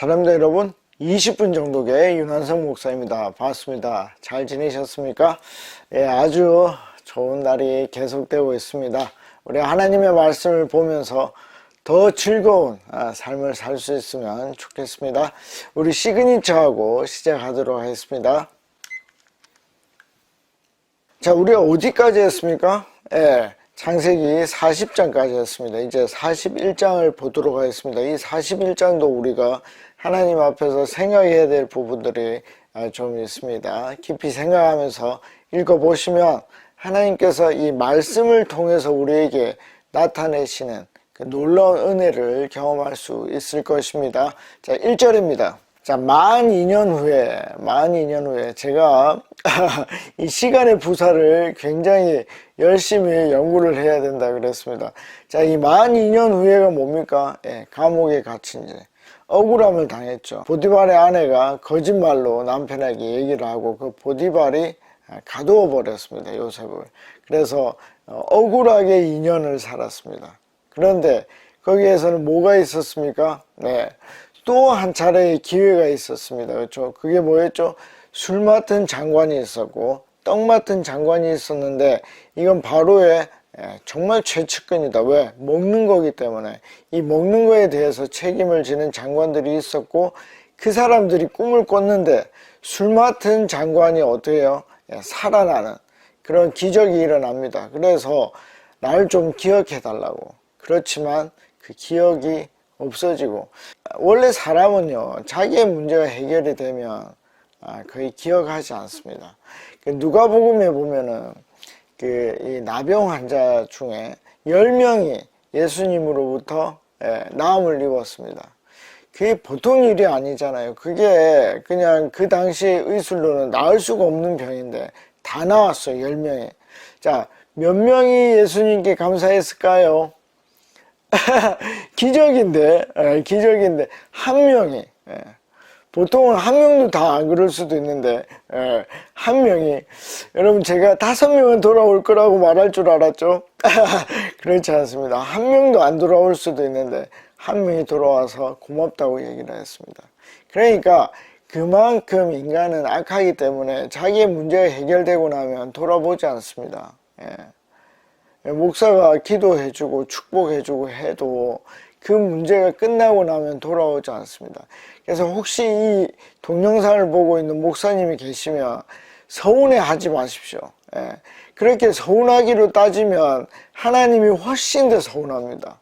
사랑합니다 여러분. 20분 정도의 윤한성 목사입니다. 반갑습니다. 잘 지내셨습니까? 예, 아주 좋은 날이 계속되고 있습니다. 우리 하나님의 말씀을 보면서 더 즐거운 삶을 살 수 있으면 좋겠습니다. 우리 시그니처하고 시작하도록 하겠습니다. 자, 우리 어디까지 했습니까? 예, 창세기 40장까지 했습니다. 이제 41장을 보도록 하겠습니다. 이 41장도 우리가 하나님 앞에서 생각해야 될 부분들이 좀 있습니다. 깊이 생각하면서 읽어보시면 하나님께서 이 말씀을 통해서 우리에게 나타내시는 그 놀라운 은혜를 경험할 수 있을 것입니다. 자, 1절입니다. 자, 만 2년 후에 제가 이 시간의 부사를 굉장히 열심히 연구를 해야 된다 그랬습니다. 자, 이 만 2년 후에가 뭡니까? 예, 감옥에 갇힌 지 억울함을 당했죠. 보디발의 아내가 거짓말로 남편에게 얘기를 하고 그 보디발이 가두어 버렸습니다, 요셉을. 그래서 억울하게 2년을 살았습니다. 그런데 거기에서는 뭐가 있었습니까? 네, 또 한 차례의 기회가 있었습니다. 그렇죠? 그게 뭐였죠? 술 맡은 장관이 있었고 떡 맡은 장관이 있었는데 이건 바로의 정말 최측근이다. 왜? 먹는 거기 때문에. 이 먹는 거에 대해서 책임을 지는 장관들이 있었고 그 사람들이 꿈을 꿨는데 술 맡은 장관이 어떻게 해요? 살아나는 그런 기적이 일어납니다. 그래서 날 좀 기억해 달라고. 그렇지만 그 기억이 없어지고, 원래 사람은요 자기의 문제가 해결이 되면 거의 기억하지 않습니다. 누가복음에 보면은 이 나병 환자 중에 10명이 예수님으로부터 나음을 입었습니다. 그게 보통 일이 아니잖아요. 그게 그냥 그 당시 의술로는 나을 수가 없는 병인데 다 나왔어요. 10명이. 자, 몇 명이 예수님께 감사했을까요? 기적인데 한 명이. 보통은 한 명도 다 안 그럴 수도 있는데 한 명이. 여러분, 제가 5명은 돌아올 거라고 말할 줄 알았죠? 그렇지 않습니다. 한 명도 안 돌아올 수도 있는데 한 명이 돌아와서 고맙다고 얘기를 했습니다. 그러니까 그만큼 인간은 악하기 때문에 자기의 문제가 해결되고 나면 돌아보지 않습니다. 목사가 기도해주고 축복해주고 해도 그 문제가 끝나고 나면 돌아오지 않습니다. 그래서 혹시 이 동영상을 보고 있는 목사님이 계시면 서운해하지 마십시오. 그렇게 서운하기로 따지면 하나님이 훨씬 더 서운합니다.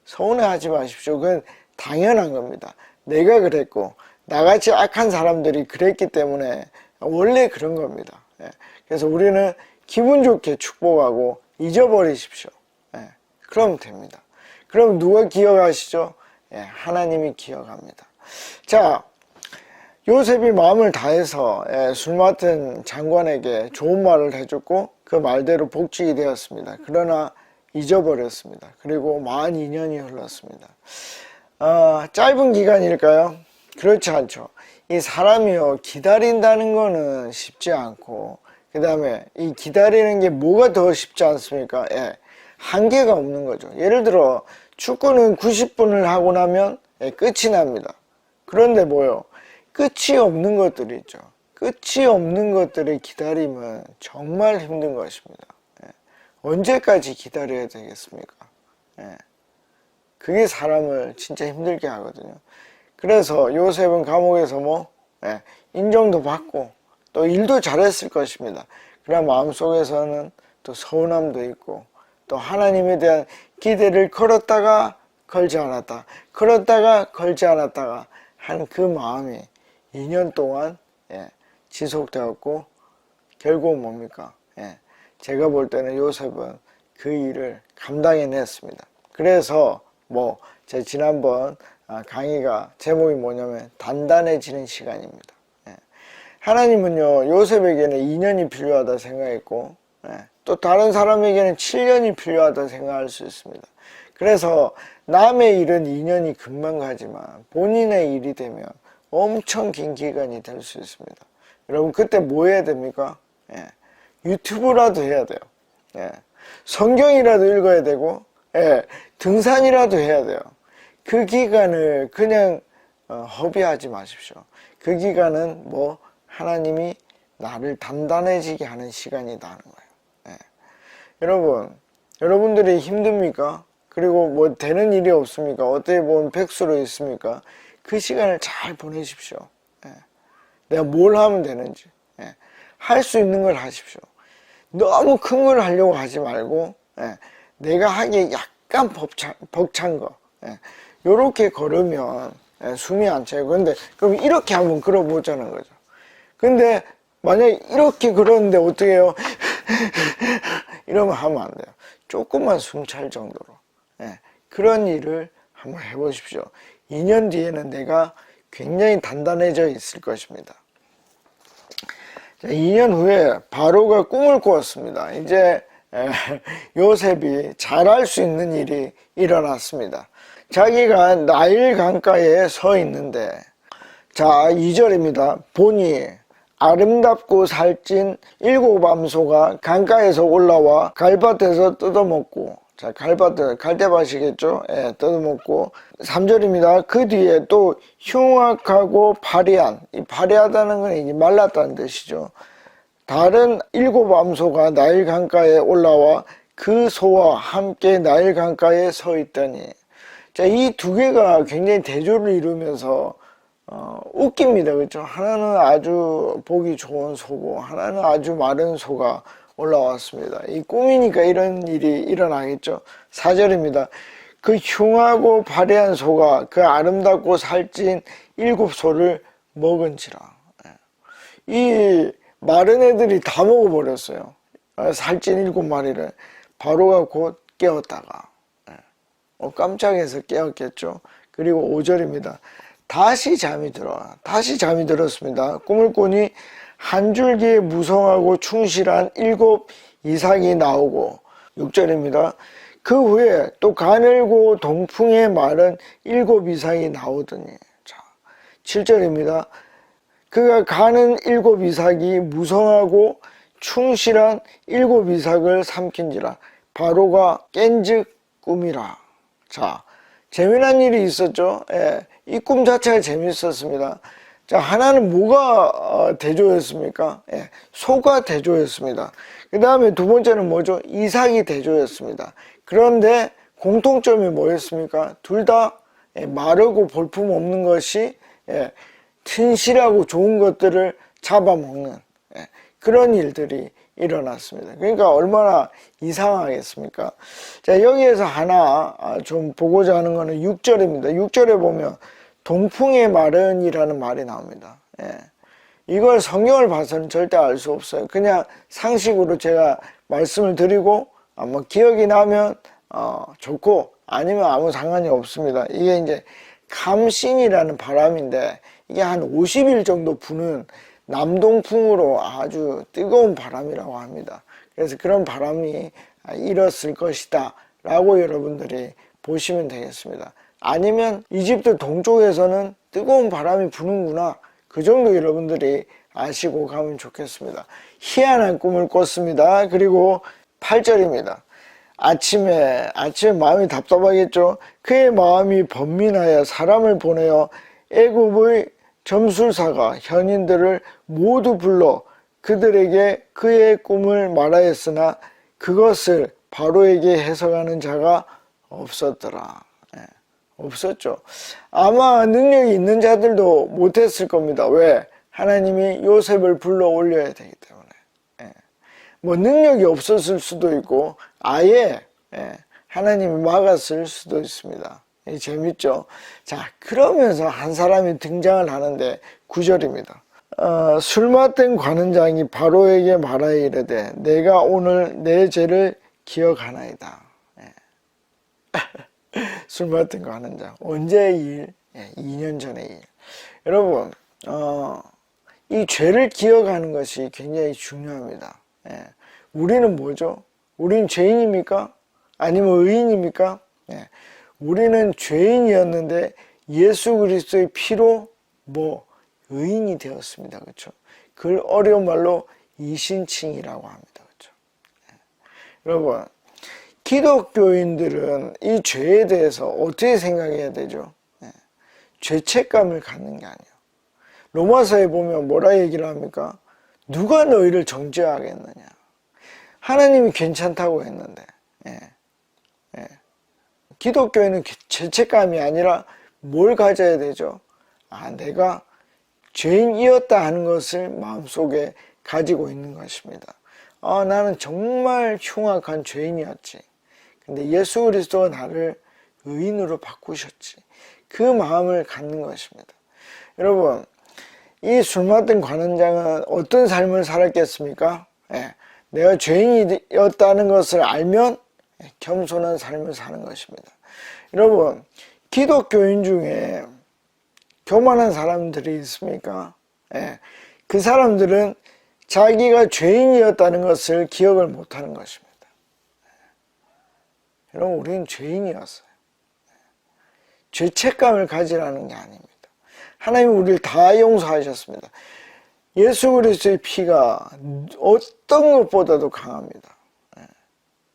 서운해하지 마십시오. 그건 당연한 겁니다. 내가 그랬고 나같이 악한 사람들이 그랬기 때문에 원래 그런 겁니다. 그래서 우리는 기분 좋게 축복하고 잊어버리십시오. 그럼 됩니다. 그럼 누가 기억하시죠? 하나님이 기억합니다. 자, 요셉이 마음을 다해서 술 맡은 장관에게 좋은 말을 해줬고 그 말대로 복직이 되었습니다. 그러나 잊어버렸습니다. 그리고 만 2년이 흘렀습니다. 짧은 기간일까요? 그렇지 않죠. 이 사람이요, 기다린다는 거는 쉽지 않고, 그 다음에 이 기다리는 게 뭐가 더 쉽지 않습니까? 한계가 없는 거죠. 예를 들어 축구는 90분을 하고 나면 끝이 납니다. 그런데 뭐요? 끝이 없는 것들이 있죠. 끝이 없는 것들의 기다림은 정말 힘든 것입니다. 언제까지 기다려야 되겠습니까? 그게 사람을 진짜 힘들게 하거든요. 그래서 요셉은 감옥에서 인정도 받고 또 일도 잘했을 것입니다. 그러나 마음속에서는 또 서운함도 있고 또 하나님에 대한 기대를 걸었다가 걸지 않았다, 걸었다가 걸지 않았다가 한 그 마음이 2년 동안 지속되었고 결국은 뭡니까? 제가 볼 때는 요셉은 그 일을 감당해냈습니다. 그래서 제 지난번 강의가 제목이 뭐냐면 단단해지는 시간입니다. 하나님은요 요셉에게는 2년이 필요하다 생각했고 또 다른 사람에게는 7년이 필요하다 생각할 수 있습니다. 그래서 남의 일은 2년이 금방 가지만 본인의 일이 되면 엄청 긴 기간이 될 수 있습니다. 여러분, 그때 뭐 해야 됩니까? 유튜브라도 해야 돼요. 성경이라도 읽어야 되고 등산이라도 해야 돼요. 그 기간을 그냥 허비하지 마십시오. 그 기간은 뭐 하나님이 나를 단단해지게 하는 시간이다 하는 거예요. 예. 여러분들이 힘듭니까? 그리고 뭐 되는 일이 없습니까? 어떻게 보면 백수로 있습니까? 그 시간을 잘 보내십시오. 예. 내가 뭘 하면 되는지. 예. 할 수 있는 걸 하십시오. 너무 큰 걸 하려고 하지 말고, 예. 내가 하기에 약간 벅찬 거. 예. 요렇게 걸으면 예, 숨이 안 차요. 그런데 그럼 이렇게 한번 걸어보자는 거죠. 근데 만약에 이렇게 걸었는데 어떻게 해요? 이러면 하면 안 돼요. 조금만 숨 찰 정도로. 예, 그런 일을 한번 해보십시오. 2년 뒤에는 내가 굉장히 단단해져 있을 것입니다. 자, 2년 후에 바로가 꿈을 꾸었습니다. 이제 요셉이 잘할 수 있는 일이 일어났습니다. 자기가 나일 강가에 서 있는데, 자, 2절입니다. 보니 아름답고 살찐 7 암소가 강가에서 올라와 갈밭에서 뜯어먹고, 자, 갈대밭이겠죠? 예, 뜯어먹고. 3절입니다. 그 뒤에 또 흉악하고 파리한, 이 파리하다는 건 이제 말랐다는 뜻이죠. 다른 7 암소가 나일 강가에 올라와 그 소와 함께 나일 강가에 서 있더니, 자, 이 두 개가 굉장히 대조를 이루면서 웃깁니다. 그렇죠? 하나는 아주 보기 좋은 소고 하나는 아주 마른 소가 올라왔습니다. 이 꿈이니까 이런 일이 일어나겠죠. 4절입니다. 그 흉하고 발해한 소가 그 아름답고 살찐 7 소를 먹은지라. 이 마른 애들이 다 먹어버렸어요. 살찐 7마리를. 바로가 곧 깨었다가 깜짝해서 깨었겠죠. 그리고 5절입니다. 다시 잠이 들었습니다. 꿈을 꾸니 한 줄기에 무성하고 충실한 7 이삭이 나오고. 6절입니다. 그 후에 또 가늘고 동풍에 마른 7 이삭이 나오더니. 자, 7절입니다. 그가 가는 7 이삭이 무성하고 충실한 7 이삭을 삼킨지라. 바로가 깬즉 꿈이라. 자, 재미난 일이 있었죠. 예, 이 꿈 자체가 재밌었습니다. 자, 하나는 뭐가 대조였습니까? 예, 소가 대조였습니다. 그 다음에 두 번째는 뭐죠? 이삭이 대조였습니다. 그런데 공통점이 뭐였습니까? 둘 다 마르고 볼품 없는 것이 튼실하고 좋은 것들을 잡아먹는 그런 일들이 일어났습니다. 그러니까 얼마나 이상하겠습니까? 자, 여기에서 하나 좀 보고자 하는 것은 6절입니다. 6절에 보면 동풍의 마른이라는 말이 나옵니다. 이걸 성경을 봐서는 절대 알 수 없어요. 그냥 상식으로 제가 말씀을 드리고 뭐 기억이 나면 좋고 아니면 아무 상관이 없습니다. 이게 이제 감신이라는 바람인데 이게 한 50일 정도 부는 남동풍으로 아주 뜨거운 바람이라고 합니다. 그래서 그런 바람이 일었을 것이다 라고 여러분들이 보시면 되겠습니다. 아니면 이집트 동쪽에서는 뜨거운 바람이 부는구나, 그 정도 여러분들이 아시고 가면 좋겠습니다. 희한한 꿈을 꿨습니다. 그리고 8절입니다. 아침에 마음이 답답하겠죠. 그의 마음이 번민하여 사람을 보내어 애굽의 점술사가 현인들을 모두 불러 그들에게 그의 꿈을 말하였으나 그것을 바로에게 해석하는 자가 없었더라. 없었죠. 아마 능력이 있는 자들도 못했을 겁니다. 왜? 하나님이 요셉을 불러 올려야 되기 때문에. 뭐 능력이 없었을 수도 있고 아예 하나님이 막았을 수도 있습니다. 재밌죠? 자, 그러면서 한 사람이 등장을 하는데 9절입니다. 술 맡은 관원장이 바로에게 말하여 이르되 내가 오늘 내 죄를 기억하나이다. 술 맡은 관원장. 언제의 일? 2년 전의 일. 여러분, 이 죄를 기억하는 것이 굉장히 중요합니다. 우리는 뭐죠? 우리는 죄인입니까? 아니면 의인입니까? 우리는 죄인이었는데 예수 그리스도의 피로 의인이 되었습니다. 그렇죠? 그걸 어려운 말로 이신칭이라고 합니다. 그렇죠? 여러분, 기독교인들은 이 죄에 대해서 어떻게 생각해야 되죠? 죄책감을 갖는 게 아니에요. 로마서에 보면 뭐라 얘기를 합니까? 누가 너희를 정죄하겠느냐. 하나님이 괜찮다고 했는데. 예. 예. 기독교에는 죄책감이 아니라 뭘 가져야 되죠? 아, 내가 죄인이었다 하는 것을 마음속에 가지고 있는 것입니다. 아, 나는 정말 흉악한 죄인이었지. 근데 예수 그리스도가 나를 의인으로 바꾸셨지. 그 마음을 갖는 것입니다. 여러분, 이 술 맡은 관원장은 어떤 삶을 살았겠습니까? 예, 내가 죄인이었다는 것을 알면 겸손한 삶을 사는 것입니다. 여러분, 기독교인 중에 교만한 사람들이 있습니까? 예, 그 사람들은 자기가 죄인이었다는 것을 기억을 못하는 것입니다. 여러분, 우리는 죄인이었어요. 죄책감을 가지라는 게 아닙니다. 하나님은 우리를 다 용서하셨습니다. 예수 그리스도의 피가 어떤 것보다도 강합니다.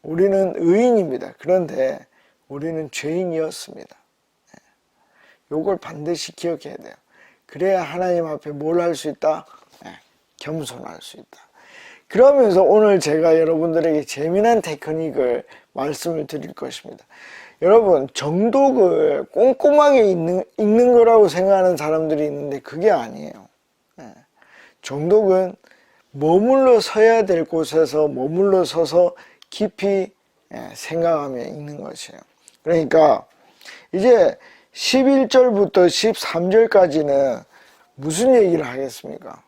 우리는 의인입니다. 그런데 우리는 죄인이었습니다. 이걸 반드시 기억해야 돼요. 그래야 하나님 앞에 뭘 할 수 있다? 겸손할 수 있다. 그러면서 오늘 제가 여러분들에게 재미난 테크닉을 말씀을 드릴 것입니다. 여러분, 정독을 꼼꼼하게 읽는 거라고 생각하는 사람들이 있는데 그게 아니에요. 정독은 머물러 서야 될 곳에서 머물러 서서 깊이 생각하며 읽는 것이에요. 그러니까 이제 11절부터 13절까지는 무슨 얘기를 하겠습니까?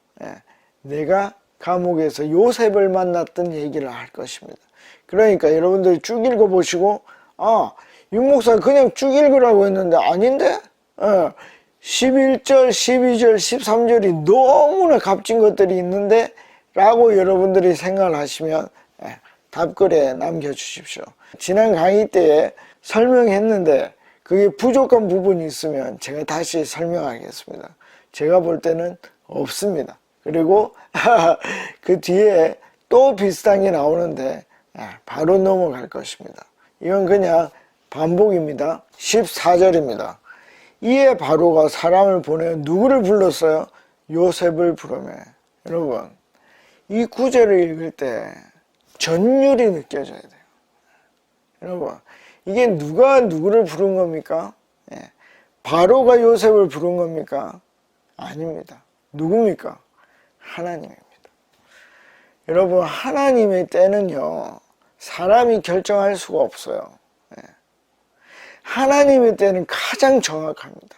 내가 감옥에서 요셉을 만났던 얘기를 할 것입니다. 그러니까 여러분들이 쭉 읽어보시고, 아, 윤목사 그냥 쭉 읽으라고 했는데 아닌데? 11절, 12절, 13절이 너무나 값진 것들이 있는데 라고 여러분들이 생각을 하시면 답글에 남겨주십시오. 지난 강의 때에 설명했는데 그게 부족한 부분이 있으면 제가 다시 설명하겠습니다. 제가 볼 때는 없습니다. 그리고 그 뒤에 또 비슷한 게 나오는데 바로 넘어갈 것입니다. 이건 그냥 반복입니다. 14절입니다. 이에 바로가 사람을 보내 누구를 불렀어요? 요셉을 부르며. 여러분, 이 구절을 읽을 때 전율이 느껴져야 돼요. 여러분, 이게 누가 누구를 부른 겁니까? 바로가 요셉을 부른 겁니까? 아닙니다. 누굽니까? 하나님입니다. 여러분, 하나님의 때는요, 사람이 결정할 수가 없어요. 하나님의 때는 가장 정확합니다.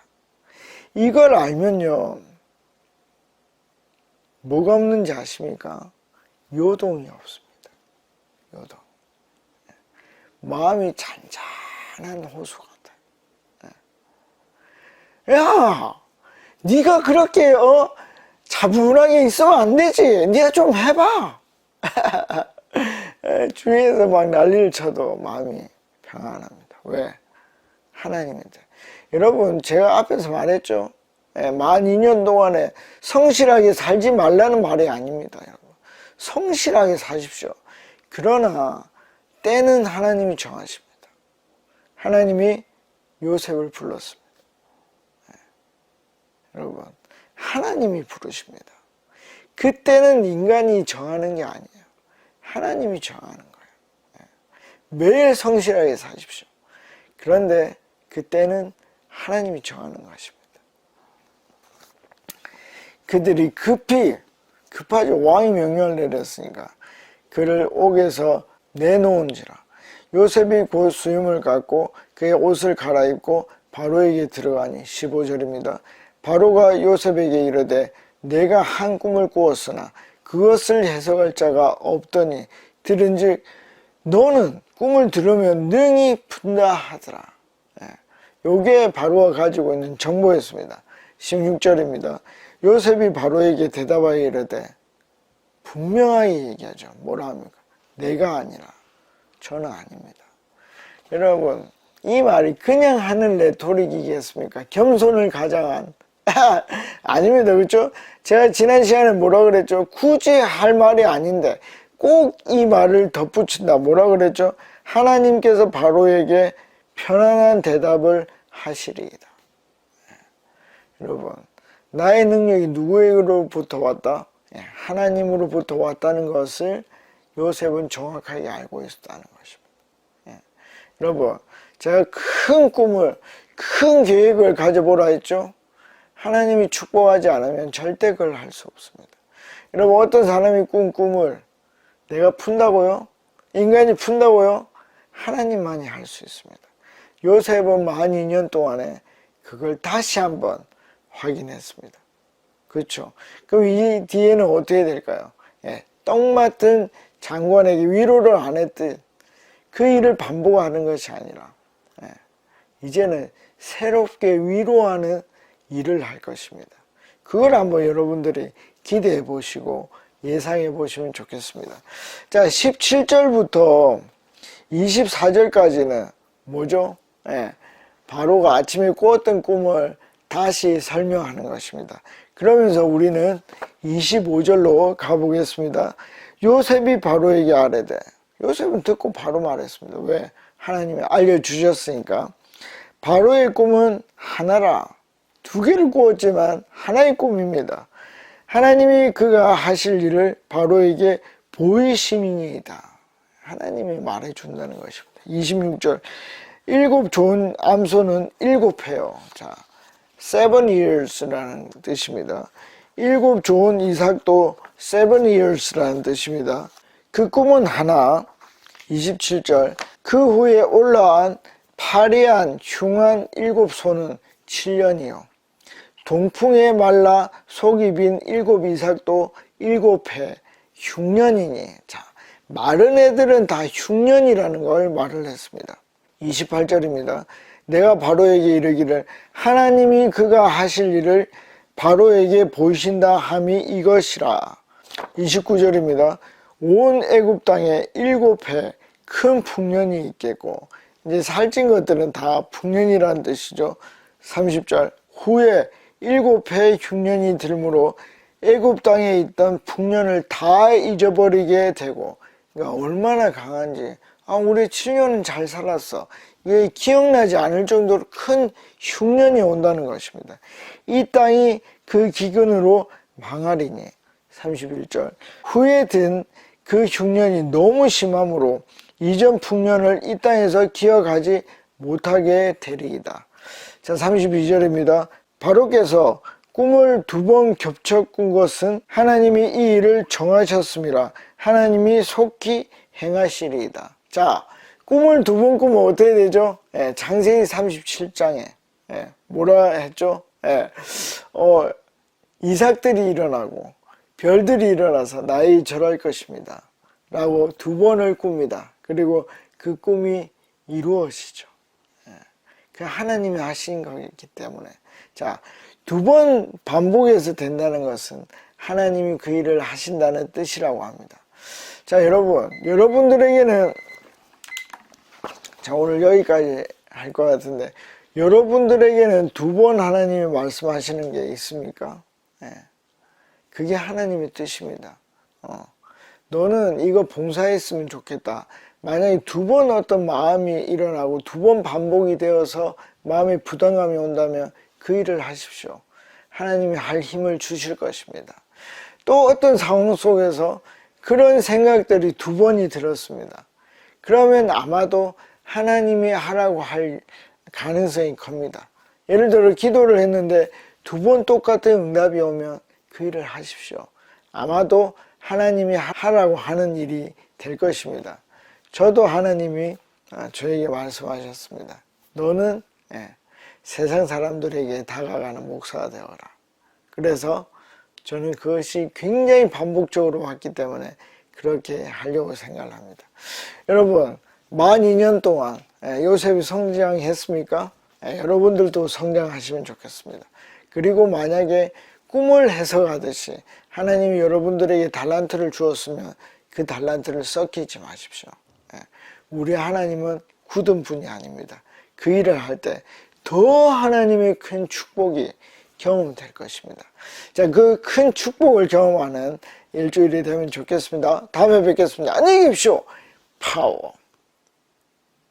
이걸 알면요, 뭐가 없는지 아십니까? 요동이 없습니다. 요동. 마음이 잔잔한 호수 같아요. 야, 네가 그렇게 차분하게 있으면 안 되지. 네가 좀 해봐. 주위에서 막 난리를 쳐도 마음이 평안합니다. 왜? 하나님인데. 여러분, 제가 앞에서 말했죠. 만 2년 동안에 성실하게 살지 말라는 말이 아닙니다. 여러분. 성실하게 사십시오. 그러나 때는 하나님이 정하십니다. 하나님이 요셉을 불렀습니다. 여러분, 하나님이 부르십니다. 그때는 인간이 정하는 게 아니에요. 하나님이 정하는 거예요. 매일 성실하게 사십시오. 그런데 그때는 하나님이 정하는 것입니다. 그들이 급하죠. 왕이 명령을 내렸으니까 그를 옥에서 내놓은지라. 요셉이 곧 수염을 갖고 그의 옷을 갈아입고 바로에게 들어가니. 15절입니다. 바로가 요셉에게 이르되 내가 한 꿈을 꾸었으나 그것을 해석할 자가 없더니 들은즉 너는 꿈을 들으면 능히 푼다 하더라. 요게 바로가 가지고 있는 정보였습니다. 16절입니다. 요셉이 바로에게 대답하여 이르되, 분명하게 얘기하죠. 뭐라 합니까? 내가 아니라 저는 아닙니다. 여러분, 이 말이 그냥 하는 레토릭이겠습니까? 겸손을 가장한 아닙니다. 그렇죠? 제가 지난 시간에 뭐라 그랬죠? 굳이 할 말이 아닌데 꼭 이 말을 덧붙인다. 뭐라 그랬죠? 하나님께서 바로에게 편안한 대답을 하시리이다. 여러분, 나의 능력이 누구에게로부터 왔다? 하나님으로부터 왔다는 것을 요셉은 정확하게 알고 있었다는 것입니다. 여러분, 제가 큰 꿈을, 큰 계획을 가져보라 했죠? 하나님이 축복하지 않으면 절대 그걸 할 수 없습니다. 여러분, 어떤 사람이 꾼 꿈을 내가 푼다고요? 인간이 푼다고요? 하나님만이 할 수 있습니다. 요셉은 만 2년 동안에 그걸 다시 한번 확인했습니다. 그렇죠? 그럼 이 뒤에는 어떻게 될까요? 떡 맡은 장관에게 위로를 안 했듯 그 일을 반복하는 것이 아니라 이제는 새롭게 위로하는 일을 할 것입니다. 그걸 한번 여러분들이 기대해 보시고 예상해 보시면 좋겠습니다. 자, 17절부터 24절까지는 뭐죠? 바로가 아침에 꾸었던 꿈을 다시 설명하는 것입니다. 그러면서 우리는 25절로 가보겠습니다. 요셉이 바로에게 아뢰되, 요셉은 듣고 바로 말했습니다. 왜? 하나님이 알려주셨으니까. 바로의 꿈은 하나라. 두 개를 꾸었지만 하나의 꿈입니다. 하나님이 그가 하실 일을 바로에게 보이심이니이다. 하나님이 말해준다는 것입니다. 26절. 7 좋은 암소는 7회요. 자, 7 years라는 뜻입니다. 7 좋은 이삭도 7 years라는 뜻입니다. 그 꿈은 하나. 27절. 그 후에 올라온 파리한 흉한 7소는 7년이요. 동풍에 말라 속이 빈 7 이삭도 7해 흉년이니. 자, 마른 애들은 다 흉년이라는 걸 말을 했습니다. 28절입니다. 내가 바로에게 이르기를 하나님이 그가 하실 일을 바로에게 보이신다 함이 이것이라. 29절입니다. 온 애굽 땅에 7해 큰 풍년이 있겠고, 이제 살찐 것들은 다 풍년이라는 뜻이죠. 30절. 후에 7해 흉년이 들므로 애굽 땅에 있던 풍년을 다 잊어버리게 되고, 그러니까 얼마나 강한지. 우리 7년은 잘 살았어. 이게 기억나지 않을 정도로 큰 흉년이 온다는 것입니다. 이 땅이 그 기근으로 망하리니. 31절. 후에 든 그 흉년이 너무 심함으로 이전 풍년을 이 땅에서 기억하지 못하게 되리이다. 자, 32절입니다. 바로께서 꿈을 2번 겹쳐 꾼 것은 하나님이 이 일을 정하셨습니다. 하나님이 속히 행하시리이다. 자, 꿈을 2번 꾸면 어떻게 되죠? 창세기 37장에 뭐라 했죠? 이삭들이 일어나고 별들이 일어나서 나의 절할 것입니다 라고 2번을 꿉니다. 그리고 그 꿈이 이루어지죠. 그 하나님이 하신 거기 때문에. 자, 2번 반복해서 된다는 것은 하나님이 그 일을 하신다는 뜻이라고 합니다. 자, 여러분들에게는, 자, 오늘 여기까지 할 것 같은데, 여러분들에게는 2번 하나님이 말씀하시는 게 있습니까? 그게 하나님의 뜻입니다. 너는 이거 봉사했으면 좋겠다. 만약에 2번 어떤 마음이 일어나고 2번 반복이 되어서 마음에 부담감이 온다면 그 일을 하십시오. 하나님이 할 힘을 주실 것입니다. 또 어떤 상황 속에서 그런 생각들이 2번이 들었습니다. 그러면 아마도 하나님이 하라고 할 가능성이 큽니다. 예를 들어 기도를 했는데 2번 똑같은 응답이 오면 그 일을 하십시오. 아마도 하나님이 하라고 하는 일이 될 것입니다. 저도 하나님이 저에게 말씀하셨습니다. 너는 세상 사람들에게 다가가는 목사가 되어라. 그래서 저는 그것이 굉장히 반복적으로 왔기 때문에 그렇게 하려고 생각을 합니다. 여러분, 만 2년 동안 요셉이 성장했습니까? 여러분들도 성장하시면 좋겠습니다. 그리고 만약에 꿈을 해석하듯이 하나님이 여러분들에게 달란트를 주었으면 그 달란트를 썩히지 마십시오. 우리 하나님은 굳은 분이 아닙니다. 그 일을 할 때 더 하나님의 큰 축복이 경험될 것입니다. 자, 그 큰 축복을 경험하는 일주일이 되면 좋겠습니다. 다음에 뵙겠습니다. 안녕히 계십시오. 파워.